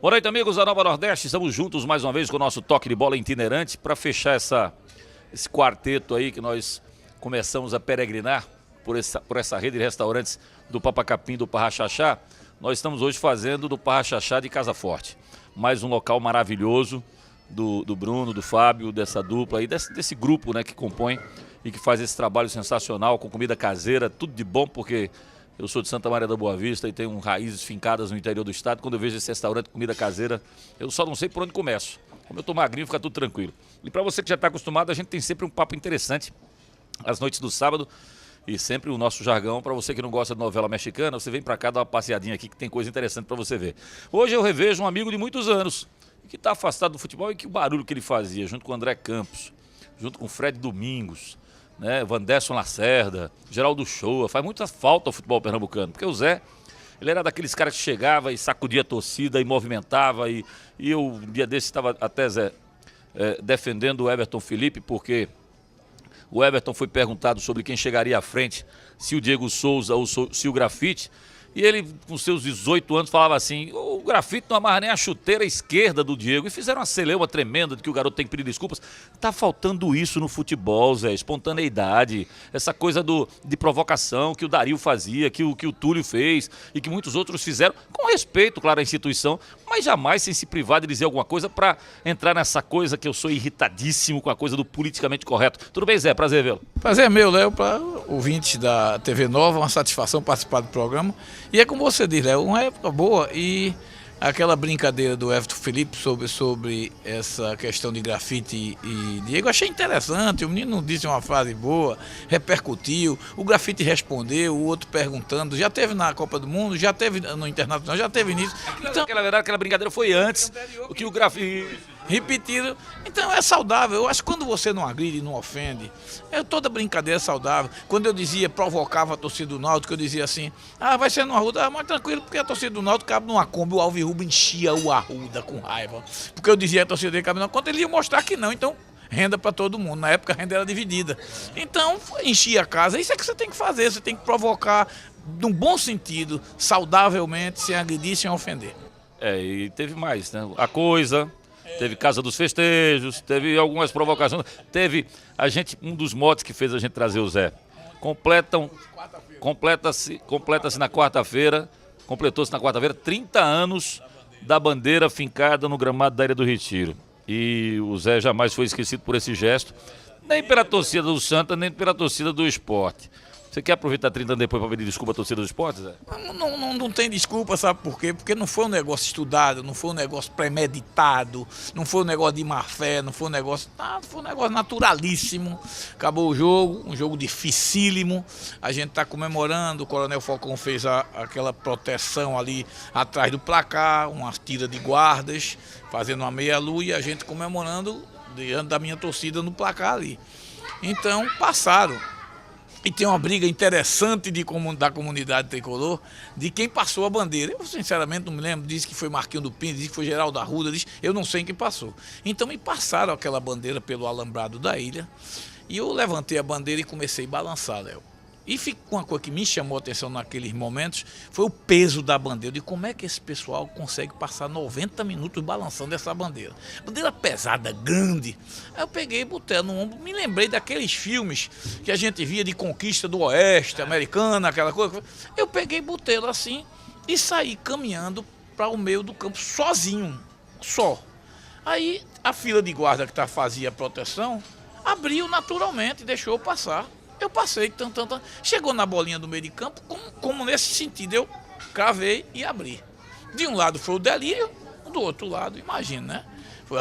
Boa noite, amigos da Nova Nordeste. Estamos juntos mais uma vez com o nosso toque de bola itinerante para fechar esse quarteto aí que nós começamos a peregrinar por essa rede de restaurantes do Papacapim, do Parra Xaxá. Nós estamos hoje fazendo do Parra Xaxá de Casa Forte. Mais um local maravilhoso do Bruno, do Fábio, dessa dupla aí, desse grupo, né, que compõe e que faz esse trabalho sensacional com comida caseira, tudo de bom, porque eu sou de Santa Maria da Boa Vista e tenho raízes fincadas no interior do estado. Quando eu vejo esse restaurante de comida caseira, eu só não sei por onde começo. Como eu tô magrinho, fica tudo tranquilo. E para você que já está acostumado, a gente tem sempre um papo interessante às noites do sábado e sempre o nosso jargão. Para você que não gosta de novela mexicana, você vem para cá dar uma passeadinha aqui que tem coisa interessante para você ver. Hoje eu revejo um amigo de muitos anos que está afastado do futebol e que o barulho que ele fazia, junto com o André Campos, junto com o Fred Domingos, né, Vanderson Lacerda, Geraldo Shoa, faz muita falta ao futebol pernambucano, porque o Zé, ele era daqueles caras que chegava e sacudia a torcida e movimentava, e eu, um dia desse, estava até, Zé, defendendo o Everton Felipe, porque o Everton foi perguntado sobre quem chegaria à frente, se o Diego Souza ou se o Grafite, e ele, com seus 18 anos, falava assim: o Grafite não amarra nem a chuteira esquerda do Diego. E fizeram uma celeuma tremenda de que o garoto tem que pedir desculpas. Tá faltando isso no futebol, Zé, espontaneidade, essa coisa de provocação que o Dario fazia, que o Túlio fez e que muitos outros fizeram, com respeito, claro, à instituição, mas jamais sem se privar de dizer alguma coisa para entrar nessa coisa que eu sou irritadíssimo com a coisa do politicamente correto. Tudo bem, Zé? Prazer vê-lo. Prazer é meu, Léo, para ouvintes da TV Nova, uma satisfação participar do programa. E é como você diz, Léo, uma época boa, e aquela brincadeira do Everton Felipe sobre essa questão de Grafite e Diego, achei interessante. O menino disse uma frase boa, repercutiu, o Grafite respondeu, o outro perguntando, já teve na Copa do Mundo, já teve no Internacional, já teve nisso. Então, aquela brincadeira foi antes, o que o Grafite... repetido, então é saudável. Eu acho que quando você não agride, não ofende, toda brincadeira é saudável. Quando eu dizia, provocava a torcida do Náutico, eu dizia assim: vai ser no Arruda, mas tranquilo, porque a torcida do Náutico cabe numa Kombi, o Alvirrubro enchia o Arruda com raiva, porque eu dizia que a torcida dele cabe numa conta, ele ia mostrar que não, então renda para todo mundo. Na época a renda era dividida, então enchia a casa. Isso é que você tem que fazer, você tem que provocar num bom sentido, saudavelmente, sem agredir, sem ofender. E teve mais, né? A coisa... Teve Casa dos Festejos, teve algumas provocações, teve um dos motes que fez a gente trazer o Zé. Completa-se na quarta-feira, completou-se na quarta-feira 30 anos da bandeira fincada no gramado da Ilha do Retiro. E o Zé jamais foi esquecido por esse gesto, nem pela torcida do Santa, nem pela torcida do Sport. Você quer aproveitar 30 anos depois para pedir desculpa à torcida do Sport, Zé? Não tem desculpa, sabe por quê? Porque não foi um negócio estudado, não foi um negócio premeditado, não foi um negócio de má fé, não foi um negócio... foi um negócio naturalíssimo. Acabou o jogo, um jogo dificílimo. A gente está comemorando, o Coronel Falcão fez aquela proteção ali atrás do placar, uma tira de guardas, fazendo uma meia-lua, e a gente comemorando diante da minha torcida no placar ali. Então, passaram. E tem uma briga interessante da comunidade tricolor de quem passou a bandeira. Eu, sinceramente, não me lembro. Disse que foi Marquinhos do Pino, disse que foi Geraldo Arruda, eu não sei quem passou. Então me passaram aquela bandeira pelo alambrado da ilha e eu levantei a bandeira e comecei a balançar, Léo. E uma coisa que me chamou a atenção naqueles momentos foi o peso da bandeira. E como é que esse pessoal consegue passar 90 minutos balançando essa bandeira? Bandeira pesada, grande. Aí eu peguei e botei no ombro. Me lembrei daqueles filmes que a gente via de conquista do Oeste, americana, aquela coisa. Eu peguei e botei ela assim e saí caminhando para o meio do campo, sozinho, só. Aí a fila de guarda que fazia a proteção abriu naturalmente e deixou eu passar. Eu passei, chegou na bolinha do meio de campo, como nesse sentido, eu cravei e abri. De um lado foi o delírio, do outro lado, imagina, né? Foi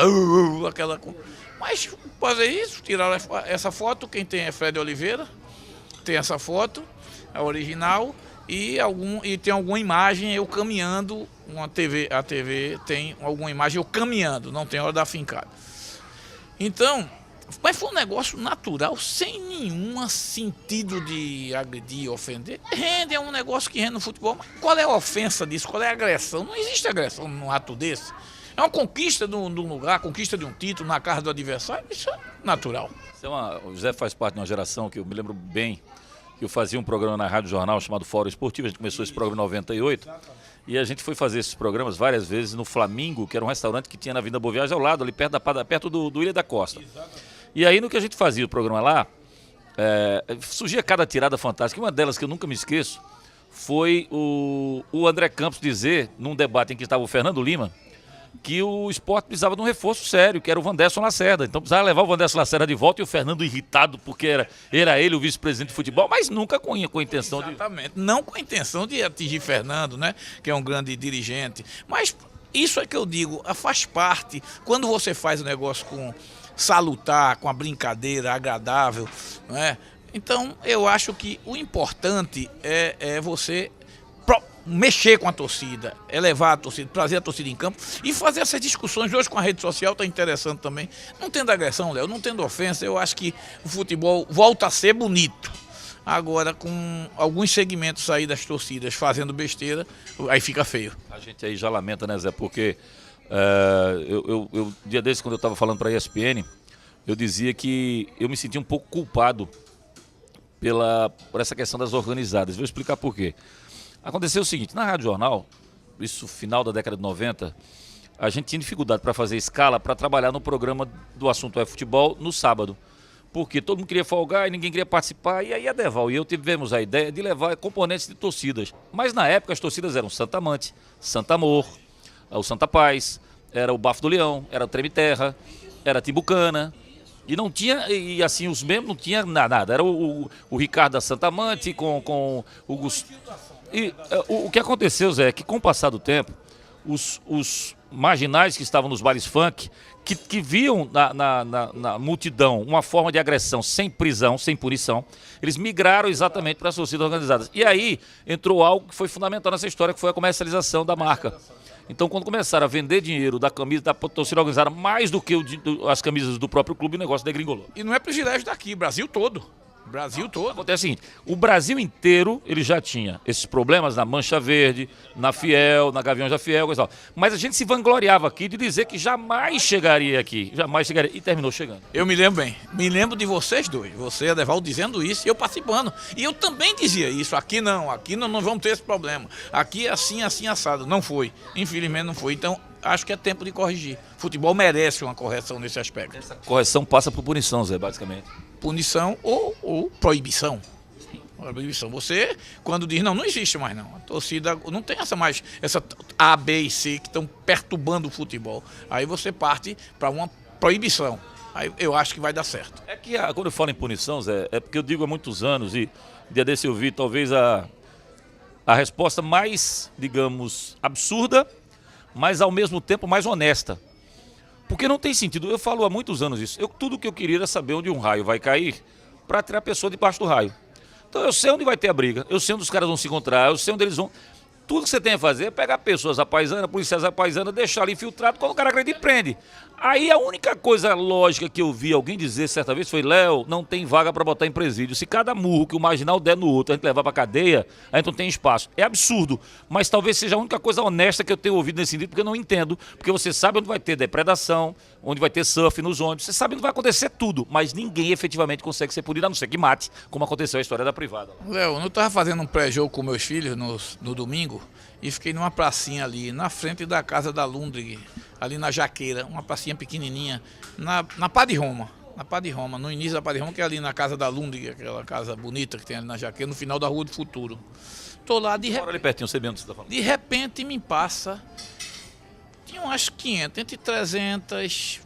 aquela... Mas fazer isso, tiraram essa foto, quem tem é Fred Oliveira, tem essa foto, a original, e tem alguma imagem eu caminhando, a TV tem alguma imagem eu caminhando, não tem hora da fincada. Então... Mas foi um negócio natural, sem nenhum sentido de agredir, ofender. Rende, é um negócio que rende no futebol. Mas qual é a ofensa disso? Qual é a agressão? Não existe agressão num ato desse. É uma conquista de um lugar, conquista de um título na casa do adversário. Isso é natural. O Zé faz parte de uma geração que eu me lembro bem, que eu fazia um programa na Rádio Jornal chamado Fórum Esportivo. A gente começou esse programa em 98. E a gente foi fazer esses programas várias vezes no Flamingo, que era um restaurante que tinha na Avenida Boa Viagem ao lado, ali perto do Ilha da Costa. E aí no que a gente fazia o programa lá, surgia cada tirada fantástica. Uma delas que eu nunca me esqueço foi o André Campos dizer, num debate em que estava o Fernando Lima, que o Sport precisava de um reforço sério, que era o Wanderson Lacerda. Então precisava levar o Wanderson Lacerda de volta, e o Fernando irritado, porque era ele o vice-presidente de futebol, mas nunca com a intenção de... Exatamente, não com a intenção de atingir Fernando, né, que é um grande dirigente. Mas isso é que eu digo, faz parte. Quando você faz o negócio com salutar, com a brincadeira agradável, não é? Então eu acho que o importante é você mexer com a torcida, elevar a torcida, trazer a torcida em campo e fazer essas discussões. Hoje com a rede social está interessante também. Não tendo agressão, Léo, não tendo ofensa, eu acho que o futebol volta a ser bonito. Agora, com alguns segmentos aí das torcidas fazendo besteira, aí fica feio. A gente aí já lamenta, né, Zé? Porque dia desses, quando eu estava falando para a ESPN, eu dizia que eu me sentia um pouco culpado por essa questão das organizadas. Vou explicar por quê. Aconteceu o seguinte, na Rádio Jornal, isso final da década de 90, a gente tinha dificuldade para fazer escala para trabalhar no programa do Assunto é Futebol no sábado. Porque todo mundo queria folgar e ninguém queria participar. E aí a Deval e eu tivemos a ideia de levar componentes de torcidas. Mas na época as torcidas eram Santa Amante, Santa Amor, o Santa Paz, era o Bafo do Leão, era o Treme Terra, era a Timbucana. E não tinha, e assim, os membros não tinha nada. Era o Ricardo da Santa Amante com o Gustavo. E o que aconteceu, Zé, é que com o passar do tempo, os marginais que estavam nos bailes funk, que viam na multidão uma forma de agressão sem prisão, sem punição, eles migraram exatamente para as torcidas organizadas. E aí entrou algo que foi fundamental nessa história, que foi a comercialização da marca. Então, quando começaram a vender dinheiro da camisa da torcida organizada mais do que as camisas do próprio clube, o negócio degringolou. E não é privilégio daqui, Brasil todo. Brasil todo. Acontece o seguinte, o Brasil inteiro ele já tinha esses problemas na Mancha Verde, na Fiel, na Gaviões da Fiel, coisa tal. Mas a gente se vangloriava aqui de dizer que jamais chegaria aqui, e terminou chegando. Eu me lembro bem, me lembro de vocês dois, você e Adeval dizendo isso e eu participando. E eu também dizia isso, aqui não vamos ter esse problema. Aqui é assim, assim, assado. Não foi, infelizmente não foi. Então, acho que é tempo de corrigir. O futebol merece uma correção nesse aspecto. Essa correção passa por punição, Zé, basicamente. Punição ou proibição. Proibição. Você, quando diz, não existe mais não. A torcida não tem essa A, B e C que estão perturbando o futebol. Aí você parte para uma proibição. Aí eu acho que vai dar certo. É que quando eu falo em punição, Zé, é porque eu digo há muitos anos, e dia desse eu vi talvez a resposta mais, digamos, absurda, mas ao mesmo tempo mais honesta. Porque não tem sentido, eu falo há muitos anos isso, tudo que eu queria era saber onde um raio vai cair para tirar a pessoa debaixo do raio. Então eu sei onde vai ter a briga, eu sei onde os caras vão se encontrar, eu sei onde eles vão... Tudo que você tem a fazer é pegar pessoas apaisanas, policiais apaisanas, deixar ali infiltrado, quando o cara acredita, prende. Aí a única coisa lógica que eu vi alguém dizer certa vez foi, Léo, não tem vaga para botar em presídio. Se cada murro que o marginal der no outro a gente levar para cadeia, a gente não tem espaço. É absurdo, mas talvez seja a única coisa honesta que eu tenho ouvido nesse sentido, porque eu não entendo. Porque você sabe onde vai ter depredação, onde vai ter surf nos ônibus, você sabe onde vai acontecer tudo, mas ninguém efetivamente consegue ser punido, a não ser que mate, como aconteceu a história da privada. Léo, eu estava fazendo um pré-jogo com meus filhos no domingo, e fiquei numa pracinha ali, na frente da casa da Lundrig, ali na Jaqueira, uma pracinha pequenininha, na Pá de Roma. Na Pá de Roma, no início da Pá de Roma, que é ali na casa da Lundrig, aquela casa bonita que tem ali na Jaqueira, no final da Rua do Futuro. Tô lá, ali pertinho, você mesmo, você tá falando. De repente me passa, tinha umas 500, entre 300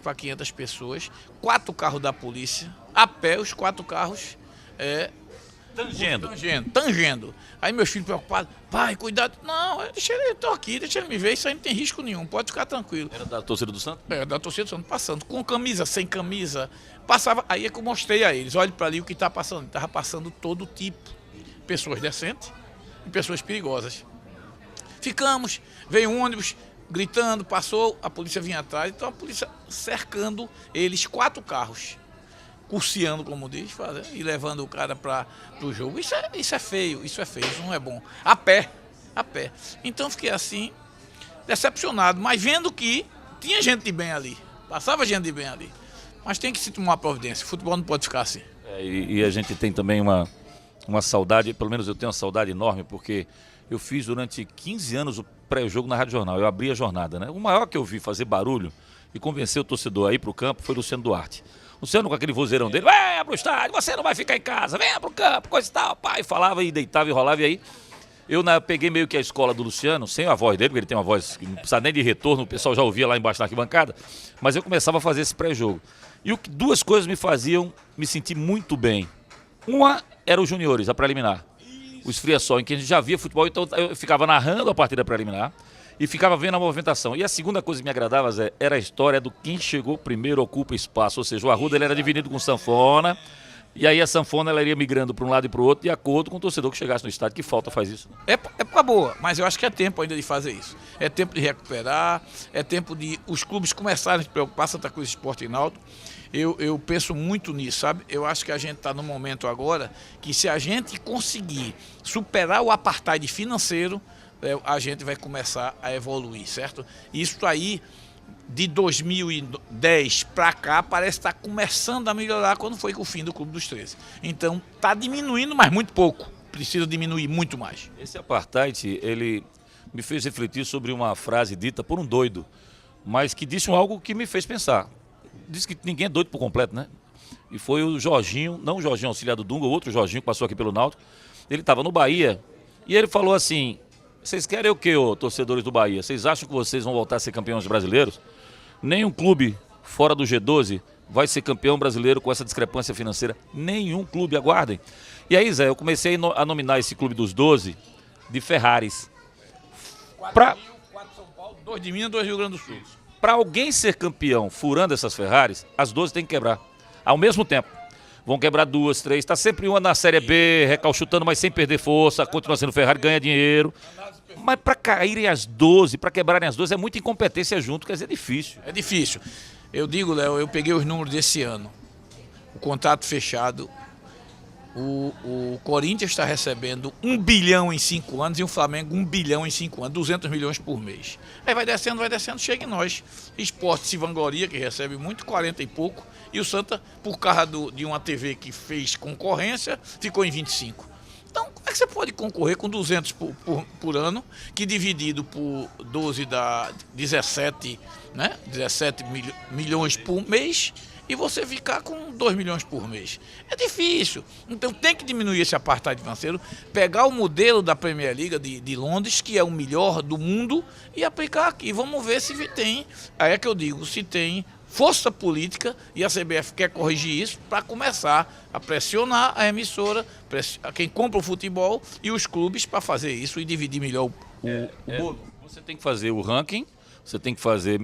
para 500 pessoas, 4 carros da polícia, a pé, os 4 carros, Tangendo. Aí meus filhos preocupados, pai, cuidado. Não, deixa ele, tô aqui, deixa ele me ver, isso aí não tem risco nenhum, pode ficar tranquilo. Era da torcida do Santos? Era da torcida do Santos, passando, com camisa, sem camisa, passava, aí é que eu mostrei a eles, olha para ali o que tá passando, estava passando todo tipo, pessoas decentes e pessoas perigosas. Ficamos, veio um ônibus gritando, passou, a polícia vinha atrás, então a polícia cercando eles, 4 carros. Curciando, como diz, e levando o cara para o jogo. Isso é feio, isso não é bom. A pé. Então fiquei assim, decepcionado, mas vendo que tinha gente de bem ali, passava gente de bem ali. Mas tem que se tomar providência, o futebol não pode ficar assim. E a gente tem também uma saudade, pelo menos eu tenho uma saudade enorme, porque eu fiz durante 15 anos o pré-jogo na Rádio Jornal. Eu abri a jornada, né? O maior que eu vi fazer barulho e convencer o torcedor a ir para o campo foi o Luciano Duarte. Luciano, com aquele vozeirão dele, venha pro estádio, você não vai ficar em casa, venha pro campo, coisa e tal. Pai, falava e deitava e rolava, e aí eu peguei meio que a escola do Luciano, sem a voz dele, porque ele tem uma voz que não precisa nem de retorno, o pessoal já ouvia lá embaixo na arquibancada, mas eu começava a fazer esse pré-jogo. E duas coisas me faziam me sentir muito bem. Uma era os juniores, a preliminar. O esfria-sol, em que a gente já via futebol, então eu ficava narrando a partida preliminar e ficava vendo a movimentação. E a segunda coisa que me agradava, Zé, era a história do quem chegou primeiro ocupa espaço. Ou seja, o Arruda ele era dividido com sanfona, e aí a sanfona ela iria migrando para um lado e para o outro, de acordo com o torcedor que chegasse no estádio. Que falta faz isso? É pra boa, mas eu acho que é tempo ainda de fazer isso. É tempo de recuperar, é tempo de os clubes começarem a se preocupar, Santa Cruz Esporte e Náutico. Eu penso muito nisso, sabe? Eu acho que a gente está no momento agora que se a gente conseguir superar o apartheid financeiro, a gente vai começar a evoluir, certo? Isso aí, de 2010 para cá, parece estar começando a melhorar quando foi com o fim do Clube dos 13. Então, está diminuindo, mas muito pouco. Precisa diminuir muito mais. Esse apartheid, ele me fez refletir sobre uma frase dita por um doido, mas que disse algo que me fez pensar. Disse que ninguém é doido por completo, né? E foi o Jorginho, não o Jorginho auxiliar do Dunga, o outro Jorginho que passou aqui pelo Náutico. Ele estava no Bahia e ele falou assim: vocês querem o quê, ô, torcedores do Bahia? Vocês acham que vocês vão voltar a ser campeões brasileiros? Nenhum clube fora do G12 vai ser campeão brasileiro com essa discrepância financeira. Nenhum clube, aguardem. E aí, Zé, eu comecei a nominar esse clube dos 12 de Ferraris. 4 São Paulo, 2 de Minas, 2 Rio Grande do Sul. Para alguém ser campeão furando essas Ferraris, as 12 tem que quebrar. Ao mesmo tempo. Vão quebrar 2, 3. Está sempre uma na Série B, recalchutando, mas sem perder força. Continua sendo Ferrari, ganha dinheiro. Mas para caírem as 12, para quebrarem as 12, é muita incompetência junto, quer dizer, é difícil. É difícil. Eu digo, Léo, eu peguei os números desse ano. O contrato fechado. O Corinthians está recebendo 1 bilhão em 5 anos e o Flamengo 1 bilhão em 5 anos, 200 milhões por mês. Aí vai descendo, chega em nós. Esporte se vangloria, que recebe muito, 40 e pouco. E o Santa, por causa de uma TV que fez concorrência, ficou em 25. Então, como é que você pode concorrer com 200 por ano, que dividido por 12 dá 17, né? 17 milhões por mês, e você ficar com 2 milhões por mês? É difícil. Então tem que diminuir esse apartheid financeiro, pegar o modelo da Premier League de Londres, que é o melhor do mundo, e aplicar aqui. Vamos ver se tem, aí é que eu digo, se tem força política, e a CBF quer corrigir isso para começar a pressionar a emissora, a quem compra o futebol e os clubes para fazer isso e dividir melhor o bolo. Você tem que fazer o ranking. Você tem que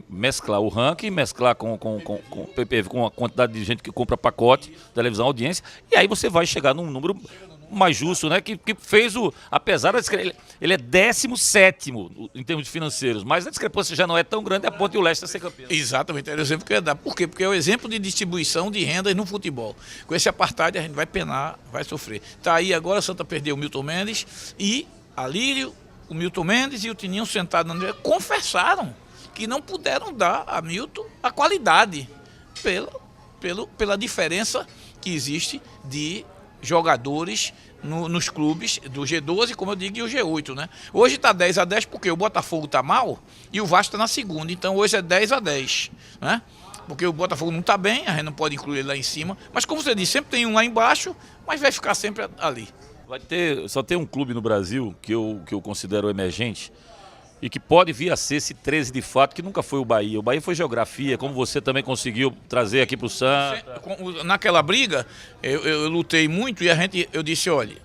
mesclar o ranking, mesclar com o PPV, com a quantidade de gente que compra pacote, televisão, audiência, e aí você vai chegar num número mais justo, né? Que fez apesar da discrepância, ele é 17º em termos financeiros, mas a discrepância já não é tão grande a ponto de o Leicester ser campeão. Exatamente, era o exemplo que eu ia dar. Por quê? Porque é o exemplo de distribuição de rendas no futebol. Com esse apartheid a gente vai penar, vai sofrer. Tá aí agora, o Santa perdeu o Milton Mendes e a Lírio, o Milton Mendes e o Tininho sentado na mesa confessaram que não puderam dar a Milton a qualidade pela diferença que existe de jogadores nos clubes do G12, como eu digo, e o G8, né? Hoje está 10-10 porque o Botafogo está mal e o Vasco está na segunda, então hoje é 10-10, né? Porque o Botafogo não está bem, a gente não pode incluir ele lá em cima, mas como você disse, sempre tem um lá embaixo, mas vai ficar sempre ali. Só tem um clube no Brasil que eu considero emergente, e que pode vir a ser esse 13 de fato, que nunca foi o Bahia. O Bahia foi geografia, como você também conseguiu trazer aqui para o Santa. Naquela briga, eu lutei muito e eu disse, olha,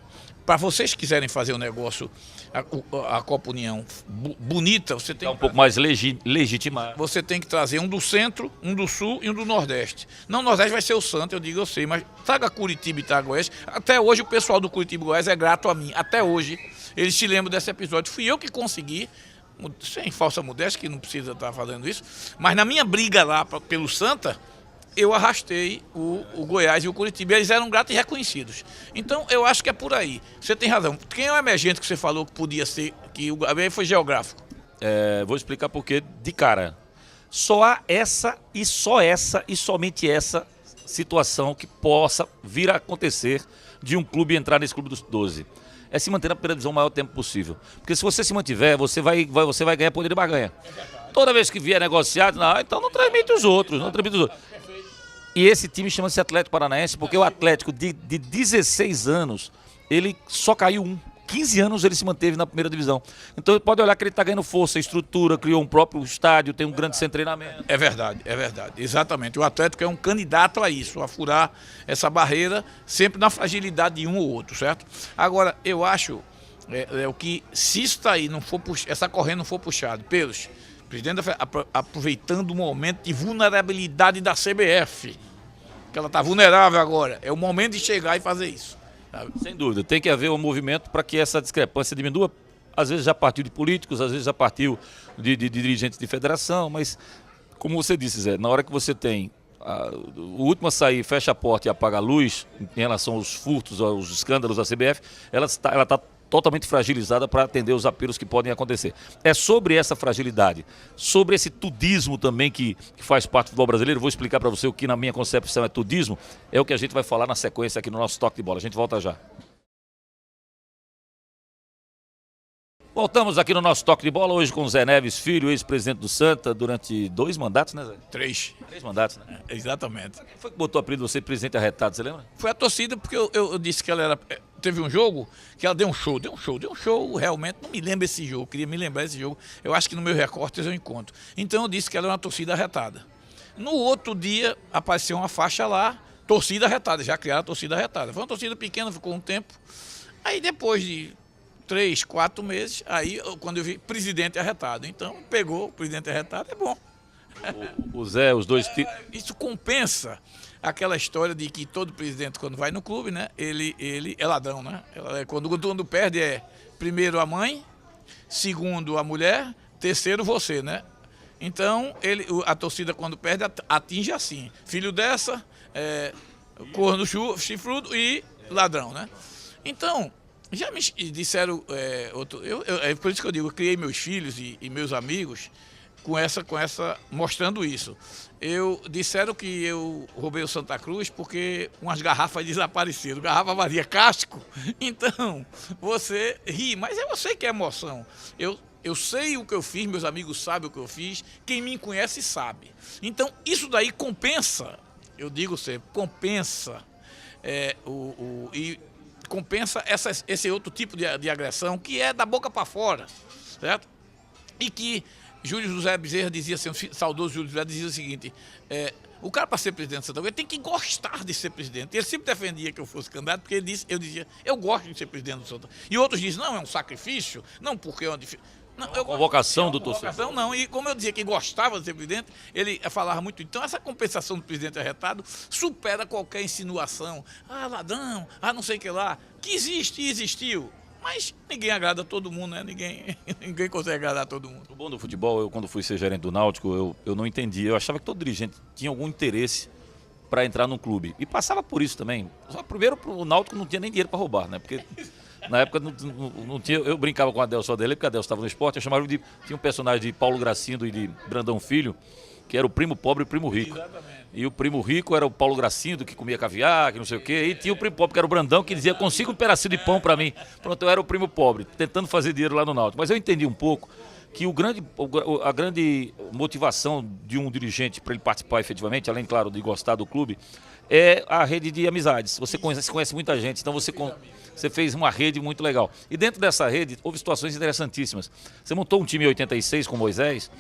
para vocês que quiserem fazer um negócio, a Copa União bonita, você tem um pouco mais legitimado. Você tem que trazer um do centro, um do sul e um do nordeste. Não, o nordeste vai ser o Santa, eu sei, mas traga Curitiba e traga Goiás. Até hoje o pessoal do Curitiba e Goiás é grato a mim, até hoje. Eles se lembram desse episódio, fui eu que consegui, sem falsa modéstia, que não precisa estar fazendo isso, mas na minha briga lá pelo Santa, eu arrastei o Goiás e o Curitiba, eles eram gratos e reconhecidos. Então eu acho que é por aí, você tem razão. Quem é o emergente que você falou que podia ser, que o Gabriel foi geográfico? Vou explicar porque de cara, só há essa e somente essa situação que possa vir a acontecer de um clube entrar nesse clube dos 12. é se manter na primeira divisão o maior tempo possível. Porque se você se mantiver, você vai ganhar poder de barganha. Toda vez que vier negociado, não, então não transmite os outros, não transmite os outros. E esse time chama-se Atlético Paranaense porque o Atlético de 16 anos, ele só caiu 15 anos ele se manteve na primeira divisão. Então pode olhar que ele está ganhando força, estrutura, criou um próprio estádio, tem um grande centro de treinamento. É verdade, exatamente. O Atlético é um candidato a isso, a furar essa barreira, sempre na fragilidade de um ou outro, certo? Agora, eu acho o que, se isso está aí, essa corrente não for puxada pelos presidente aproveitando o momento de vulnerabilidade da CBF, que ela está vulnerável agora, é o momento de chegar e fazer isso. Sem dúvida, tem que haver um movimento para que essa discrepância diminua. Às vezes já partiu de políticos, às vezes já partiu de dirigentes de federação, mas como você disse, Zé, na hora que você tem o último a sair, fecha a porta e apaga a luz em relação aos furtos, aos escândalos da CBF, ela está totalmente fragilizada para atender os apelos que podem acontecer. É sobre essa fragilidade, sobre esse tudismo também que faz parte do futebol brasileiro. Vou explicar para você o que na minha concepção é tudismo, é o que a gente vai falar na sequência aqui no nosso Toque de Bola. A gente volta já. Voltamos aqui no nosso Toque de Bola, hoje com o Zé Neves Filho, ex-presidente do Santa, durante 2 mandatos, né, Zé? 3. 3 mandatos, né? Exatamente. Quem foi que botou o apelido de você, presidente arretado, você lembra? Foi a torcida, porque eu disse que ela era... Teve um jogo que ela deu um show, realmente, não me lembro esse jogo, queria me lembrar desse jogo, eu acho que no meu recortes eu encontro. Então eu disse que ela era uma torcida arretada. No outro dia, apareceu uma faixa lá, torcida arretada, já criaram a torcida arretada. Foi uma torcida pequena, ficou um tempo, aí depois de 3, 4 meses, aí quando eu vi presidente arretado, então pegou o presidente arretado, é bom. O Zé, os dois... Isso compensa aquela história de que todo presidente, quando vai no clube, né, ele é ladrão, né? Quando perde primeiro a mãe, segundo a mulher, terceiro você, né? Então, a torcida quando perde atinge assim, filho dessa, corno chifrudo e ladrão, né? Então, já me disseram, é por isso que eu digo, eu criei meus filhos e meus amigos com essa mostrando isso. Disseram que eu roubei o Santa Cruz porque umas garrafas desapareceram, garrafa varia casco. Então, você ri, mas é você que é emoção. Eu sei o que eu fiz, meus amigos sabem o que eu fiz, quem me conhece sabe. Então, isso daí compensa, eu digo sempre, compensa e compensa esse outro tipo de agressão que é da boca para fora, certo? E que Júlio José Bezerra dizia assim, o saudoso Júlio José dizia o seguinte, o cara para ser presidente do Santa Cruz tem que gostar de ser presidente. Ele sempre defendia que eu fosse candidato, porque eu dizia, eu gosto de ser presidente do Santa Cruz. E outros dizem, não, é um sacrifício, não porque é uma difícil. Não, convocação do torcedor. Não, e como eu dizia que gostava de ser presidente, ele falava muito. Então, essa compensação do presidente arretado supera qualquer insinuação. Ah, ladrão, não sei o que lá. Que existe e existiu. Mas ninguém agrada a todo mundo, né? Ninguém consegue agradar a todo mundo. O bom do futebol, eu quando fui ser gerente do Náutico, eu não entendia. Eu achava que todo dirigente tinha algum interesse para entrar num clube. E passava por isso também. Só primeiro, o Náutico não tinha nem dinheiro para roubar, né? Porque na época não tinha. Eu brincava com a Adelson dele, porque a Adelson estava no esporte. Eu chamava de. Tinha um personagem de Paulo Gracindo e de Brandão Filho, que era o primo pobre e o primo rico. Exatamente. E o primo rico era o Paulo Gracindo, que comia caviar, que não sei o quê. E tinha o primo pobre, que era o Brandão, que dizia, consiga um pedacinho de pão para mim. Pronto, eu era o primo pobre, tentando fazer dinheiro lá no Náutico. Mas eu entendi um pouco que a grande motivação de um dirigente para ele participar efetivamente, além, claro, de gostar do clube, é a rede de amizades. Você conhece muita gente, então você fez uma rede muito legal. E dentro dessa rede, houve situações interessantíssimas. Você montou um time em 86 com o Moisés,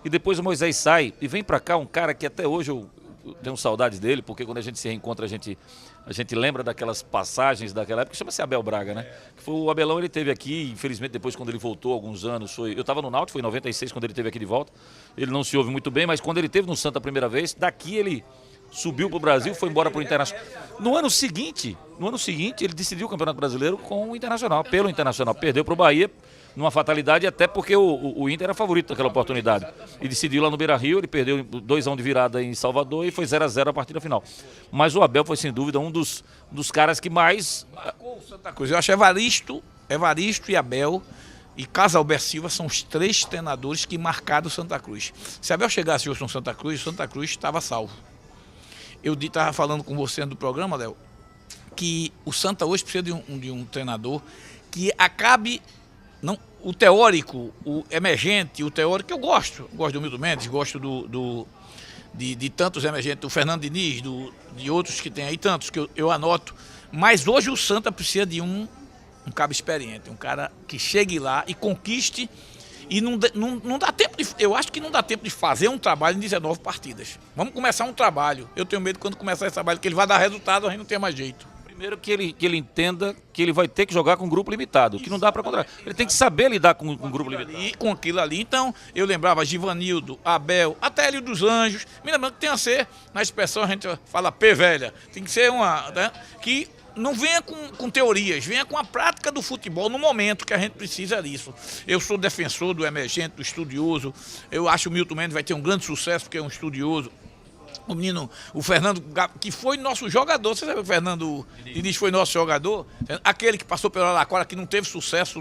e depois o Moisés sai e vem para cá um cara que até hoje eu tenho saudades dele, porque quando a gente se reencontra, a gente lembra daquelas passagens daquela época, chama-se Abel Braga, né? Que foi o Abelão, ele teve aqui, infelizmente depois quando ele voltou, alguns anos, eu estava no Náutico, foi em 96 quando ele teve aqui de volta, ele não se ouve muito bem, mas quando ele teve no Santa a primeira vez, daqui ele subiu para o Brasil, foi embora para o Internacional. No ano seguinte, ele decidiu o Campeonato Brasileiro com o Internacional, pelo Internacional, perdeu para o Bahia, numa fatalidade, até porque o Inter era favorito naquela oportunidade. E decidiu lá no Beira-Rio, ele perdeu 2-1 de virada em Salvador e foi 0-0 a partida final. Mas o Abel foi, sem dúvida, um dos caras que mais marcou o Santa Cruz. Eu acho Evaristo e Abel e Casalber Silva são os 3 treinadores que marcaram o Santa Cruz. Se Abel chegasse hoje no Santa Cruz, o Santa Cruz estava salvo. Eu estava falando com você no programa, Léo, que o Santa hoje precisa de um treinador que acabe... Não, o teórico, o emergente, o teórico, eu gosto do Milton Mendes, gosto de tantos emergentes, do Fernando Diniz, de outros que tem aí, tantos que eu anoto, mas hoje o Santa precisa de um cabo experiente, um cara que chegue lá e conquiste, e não dá tempo eu acho que não dá tempo de fazer um trabalho em 19 partidas. Vamos começar um trabalho, eu tenho medo quando começar esse trabalho, que ele vai dar resultado, a gente não tem mais jeito. Primeiro que ele entenda que ele vai ter que jogar com um grupo limitado, que não dá para controlar. Ele tem que saber lidar com um grupo limitado. E com aquilo ali, então, eu lembrava Givanildo, Abel, até Hélio dos Anjos, me lembrando que tem a ser, na expressão a gente fala P velha, tem que ser uma, né, que não venha com teorias, venha com a prática do futebol no momento que a gente precisa disso. Eu sou defensor do emergente, do estudioso, eu acho que o Milton Mendes vai ter um grande sucesso porque é um estudioso. O menino, o Fernando, que foi nosso jogador, você sabe, o Fernando Diniz foi nosso jogador, aquele que passou pela Araraquara, que não teve sucesso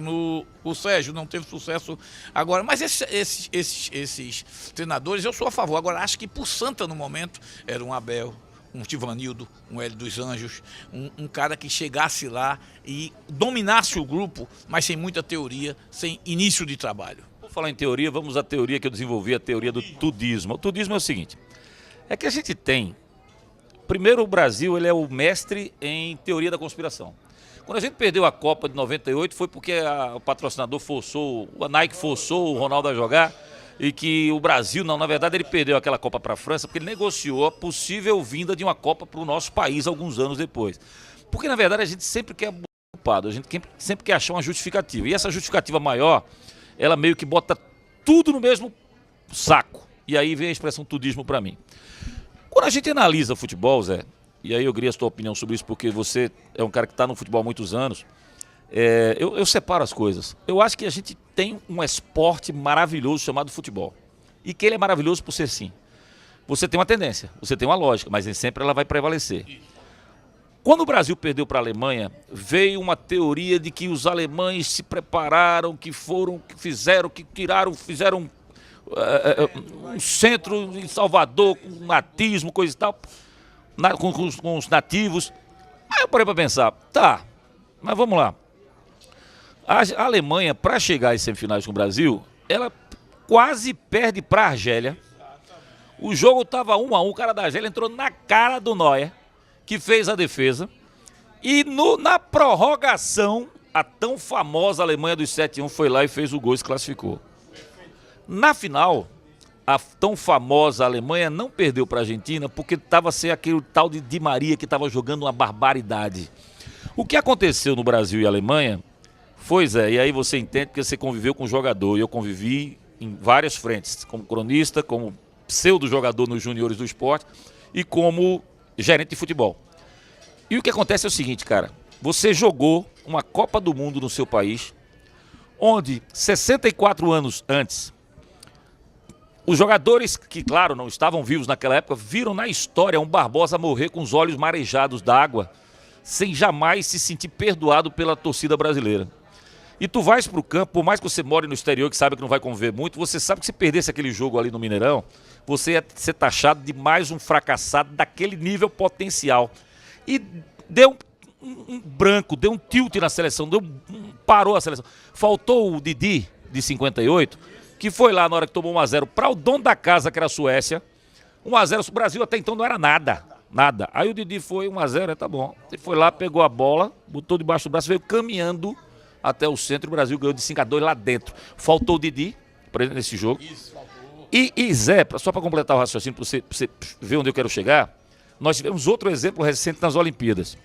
o Sérgio não teve sucesso agora, mas esses treinadores eu sou a favor. Agora acho que por Santa no momento era um Abel, um Givanildo, um Hélio dos Anjos, um cara que chegasse lá e dominasse o grupo, mas sem muita teoria, sem início de trabalho. Vou falar em teoria, vamos à teoria que eu desenvolvi, a teoria do tudismo. O tudismo é o seguinte: é que a gente tem, primeiro o Brasil ele é o mestre em teoria da conspiração. Quando a gente perdeu a Copa de 98 foi porque o patrocinador forçou, a Nike forçou o Ronaldo a jogar e que o Brasil, não, na verdade ele perdeu aquela Copa para a França porque ele negociou a possível vinda de uma Copa para o nosso país alguns anos depois. Porque na verdade a gente sempre quer culpado, a gente sempre quer achar uma justificativa. E essa justificativa maior, ela meio que bota tudo no mesmo saco. E aí vem a expressão tudismo para mim. Quando a gente analisa futebol, Zé, e aí eu queria a sua opinião sobre isso, porque você é um cara que está no futebol há muitos anos, eu separo as coisas. Eu acho que a gente tem um esporte maravilhoso chamado futebol. E que ele é maravilhoso por ser assim. Você tem uma tendência, você tem uma lógica, mas nem sempre ela vai prevalecer. Quando o Brasil perdeu para a Alemanha, veio uma teoria de que os alemães se prepararam, que fizeram um centro em Salvador com natismo, coisa e tal, com os nativos. Aí eu parei para pensar, tá, mas vamos lá. A Alemanha, para chegar às semifinais com o Brasil, ela quase perde para a Argélia. O jogo estava 1-1, o cara da Argélia entrou na cara do Neuer, que fez a defesa. E na prorrogação, a tão famosa Alemanha dos 7-1 foi lá e fez o gol e se classificou. Na final, a tão famosa Alemanha não perdeu para a Argentina porque estava sem aquele tal de Di Maria que estava jogando uma barbaridade. O que aconteceu no Brasil e Alemanha foi, Zé, e aí você entende porque você conviveu com o jogador, e eu convivi em várias frentes, como cronista, como pseudo-jogador nos juniores do esporte e como gerente de futebol. E o que acontece é o seguinte, cara, você jogou uma Copa do Mundo no seu país, onde 64 anos antes, os jogadores que, claro, não estavam vivos naquela época, viram na história um Barbosa morrer com os olhos marejados d'água, sem jamais se sentir perdoado pela torcida brasileira. E tu vais pro campo, por mais que você more no exterior, que sabe que não vai conviver muito, você sabe que se perdesse aquele jogo ali no Mineirão, você ia ser taxado de mais um fracassado daquele nível potencial. E deu um branco, deu um tilt na seleção, parou a seleção. Faltou o Didi, de 58, que foi lá na hora que tomou 1-0 para o dono da casa, que era a Suécia. 1-0, o Brasil até então não era nada. Nada. Aí o Didi foi 1-0, tá bom. Ele foi lá, pegou a bola, botou debaixo do braço, veio caminhando até o centro. O Brasil ganhou de 5-2 lá dentro. Faltou o Didi nesse jogo. Isso, faltou. E Zé, só para completar o raciocínio, para você ver onde eu quero chegar, nós tivemos outro exemplo recente nas Olimpíadas.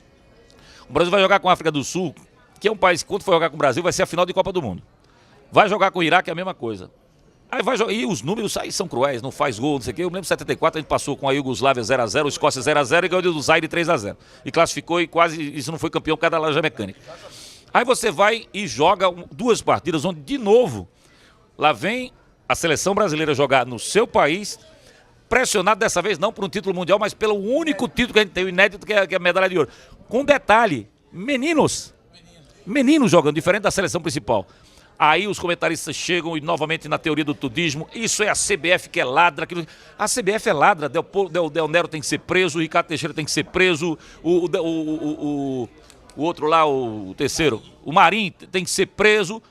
O Brasil vai jogar com a África do Sul, que é um país que, quando for jogar com o Brasil, vai ser a final de Copa do Mundo. Vai jogar com o Iraque, é a mesma coisa. Aí vai jogar, e os números aí são cruéis, não faz gol, não sei o quê. Eu lembro de 74, a gente passou com a Iugoslávia 0-0, Escócia 0-0 e ganhou do Zaire 3-0. E classificou e quase, isso não foi campeão por causa da laranja mecânica. Aí você vai e joga duas partidas onde, de novo, lá vem a seleção brasileira jogar no seu país, pressionado dessa vez não por um título mundial, mas pelo único título que a gente tem, o inédito, que é a medalha de ouro. Com detalhe, meninos jogando, diferente da seleção principal. Aí os comentaristas chegam e novamente na teoria do tudismo, isso é a CBF que é ladra. A CBF é ladra, Del Nero tem que ser preso, o Ricardo Teixeira tem que ser preso, o o outro lá, o terceiro, o Marinho, tem que ser preso.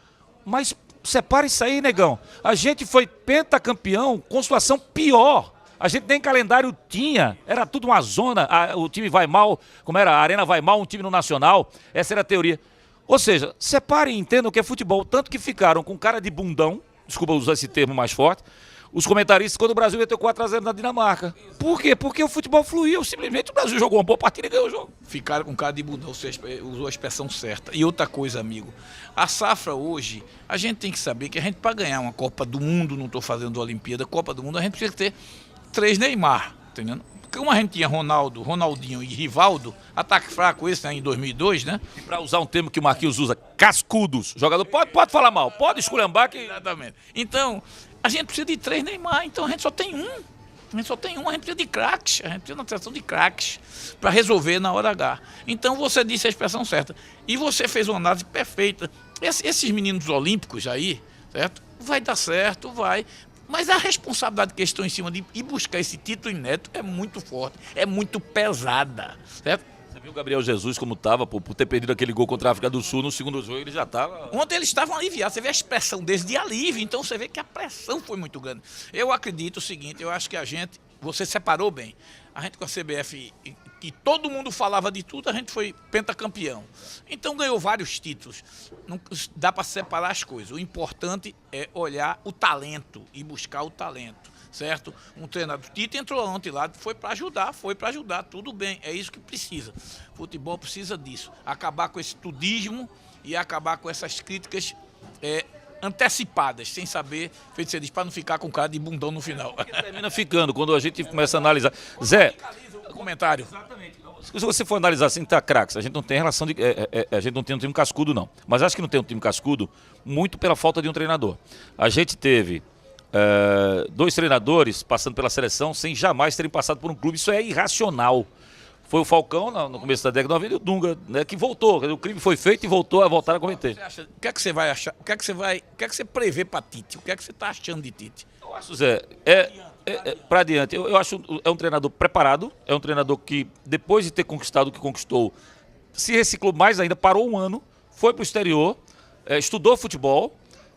Mas separa isso aí, negão. A gente foi pentacampeão com situação pior. A gente nem calendário tinha, era tudo uma zona, o time vai mal, como era, a Arena vai mal, um time no Nacional, essa era a teoria. Ou seja, separem e entendam que é futebol, tanto que ficaram com cara de bundão, desculpa usar esse termo mais forte, os comentaristas quando o Brasil meteu 4-0 na Dinamarca. Por quê? Porque o futebol fluiu, simplesmente o Brasil jogou uma boa partida e ganhou o jogo. Ficaram com cara de bundão, você usou a expressão certa. E outra coisa, amigo, a safra hoje, a gente tem que saber que a gente, para ganhar uma Copa do Mundo, não estou fazendo Olimpíada, Copa do Mundo, a gente precisa ter 3 Neymar, entendendo? Porque como a gente tinha Ronaldo, Ronaldinho e Rivaldo, ataque fraco esse, né, em 2002, né? E para usar um termo que o Marquinhos usa, cascudos. Jogador pode falar mal, pode esculhambar que... Exatamente. Então, a gente precisa de 3 Neymar, então a gente só tem um. A gente precisa de craques, a gente precisa de uma seleção de craques para resolver na hora H. Então você disse a expressão certa. E você fez uma análise perfeita. Esses meninos olímpicos aí, certo? Vai dar certo, vai. Mas a responsabilidade que estão em cima de ir buscar esse título inédito é muito forte, é muito pesada, certo? Você viu o Gabriel Jesus como estava, por ter perdido aquele gol contra a África do Sul no segundo jogo, ele já estava... Ontem eles estavam aliviados, você vê a expressão deles de alívio, então você vê que a pressão foi muito grande. Eu acredito o seguinte, eu acho que a gente, você separou bem, a gente com a CBF, que todo mundo falava de tudo, a gente foi pentacampeão. Então ganhou vários títulos. Não dá para separar as coisas. O importante é olhar o talento e buscar o talento, certo? Um treinador, Tite entrou ontem lá, foi para ajudar, tudo bem, é isso que precisa. Futebol precisa disso, acabar com esse tudismo e acabar com essas críticas antecipadas, sem saber, feito você diz, para não ficar com cara de bundão no final. Termina ficando, quando a gente começa a analisar. Zé... Comentário. Exatamente. Se você for analisar assim, tá craques, a gente não tem relação de... a gente não tem um time cascudo, não. Mas acho que não tem um time cascudo muito pela falta de um treinador. A gente teve 2 treinadores passando pela seleção sem jamais terem passado por um clube. Isso é irracional. Foi o Falcão no começo da década de 90 e o Dunga, né, que voltou. O crime foi feito e voltou a voltar a cometer. O que é que você vai achar? O que é que você prevê para Tite? O que é que você está achando de Tite? Eu acho, Zé, para adiante, eu acho é um treinador preparado, é um treinador que, depois de ter conquistado o que conquistou, se reciclou mais ainda, parou um ano, foi para o exterior, estudou futebol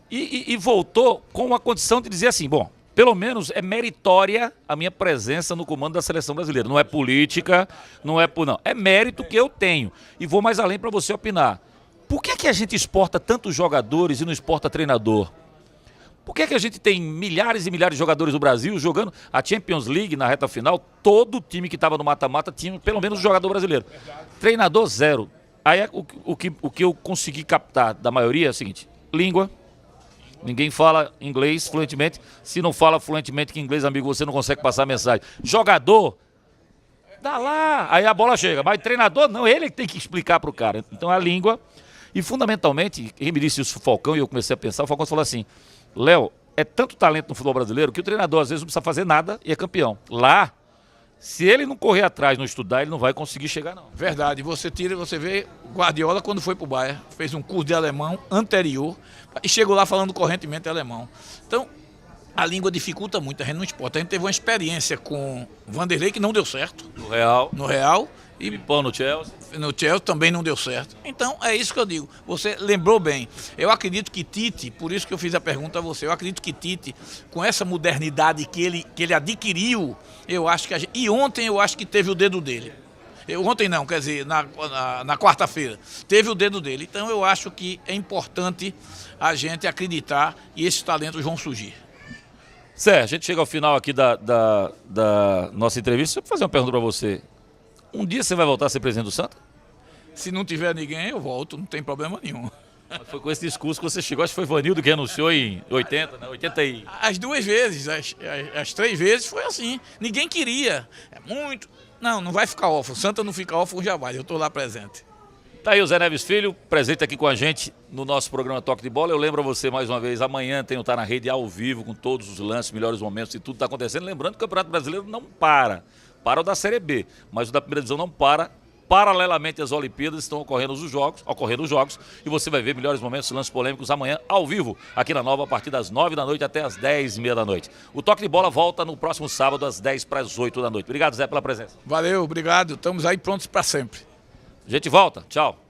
e voltou com a condição de dizer assim, bom, pelo menos é meritória a minha presença no comando da seleção brasileira. Não é política, não é mérito que eu tenho. E vou mais além para você opinar. Por que a gente exporta tantos jogadores e não exporta treinador? Por que a gente tem milhares e milhares de jogadores no Brasil jogando a Champions League na reta final? Todo time que estava no mata-mata tinha pelo menos um jogador brasileiro. Treinador, zero. Aí o que eu consegui captar da maioria é o seguinte, língua. Ninguém fala inglês fluentemente. Se não fala fluentemente que inglês, amigo, você não consegue passar a mensagem. Jogador, dá lá. Aí a bola chega. Mas treinador, não, ele que tem que explicar para o cara. Então a língua. E fundamentalmente, quem me disse isso, o Falcão, e eu comecei a pensar, o Falcão falou assim, Léo, é tanto talento no futebol brasileiro que o treinador às vezes não precisa fazer nada e é campeão. Lá, se ele não correr atrás, não estudar, ele não vai conseguir chegar, não. Verdade, você vê Guardiola quando foi pro Bayern, fez um curso de alemão anterior e chegou lá falando correntemente alemão. Então, a língua dificulta muito, a gente não exporta. A gente teve uma experiência com Vanderlei que não deu certo. No Real. E Pipão no Chelsea. No Chelsea também não deu certo. Então, é isso que eu digo. Você lembrou bem. Eu acredito que Tite, por isso que eu fiz a pergunta a você, eu acredito que Tite, com essa modernidade que ele adquiriu, eu acho que e ontem eu acho que teve o dedo dele. Ontem não, quer dizer, na quarta-feira, teve o dedo dele. Então, eu acho que é importante a gente acreditar e esses talentos vão surgir. Sérgio, a gente chega ao final aqui da nossa entrevista. Deixa eu fazer uma pergunta para você. Um dia você vai voltar a ser presidente do Santa? Se não tiver ninguém, eu volto, não tem problema nenhum. Mas foi com esse discurso que você chegou, acho que foi Vanildo que renunciou em 80, né? 80 e... As 2 vezes, as 3 vezes foi assim. Ninguém queria. É muito. Não vai ficar órfão. Santa não fica órfão jamais, eu estou lá presente. Tá aí o Zé Neves Filho, presente aqui com a gente no nosso programa Toque de Bola. Eu lembro a você mais uma vez, amanhã tem o Tá na Rede ao vivo, com todos os lances, melhores momentos e tudo está acontecendo. Lembrando que o Campeonato Brasileiro não para. Para o da Série B, mas o da primeira divisão não para. Paralelamente às Olimpíadas estão ocorrendo os jogos e você vai ver melhores momentos, lances polêmicos amanhã ao vivo, aqui na Nova, a partir das 9 da noite até as 10h30 da noite. O Toque de Bola volta no próximo sábado, às 10 para as 8 da noite. Obrigado, Zé, pela presença. Valeu, obrigado. Estamos aí prontos para sempre. A gente volta. Tchau.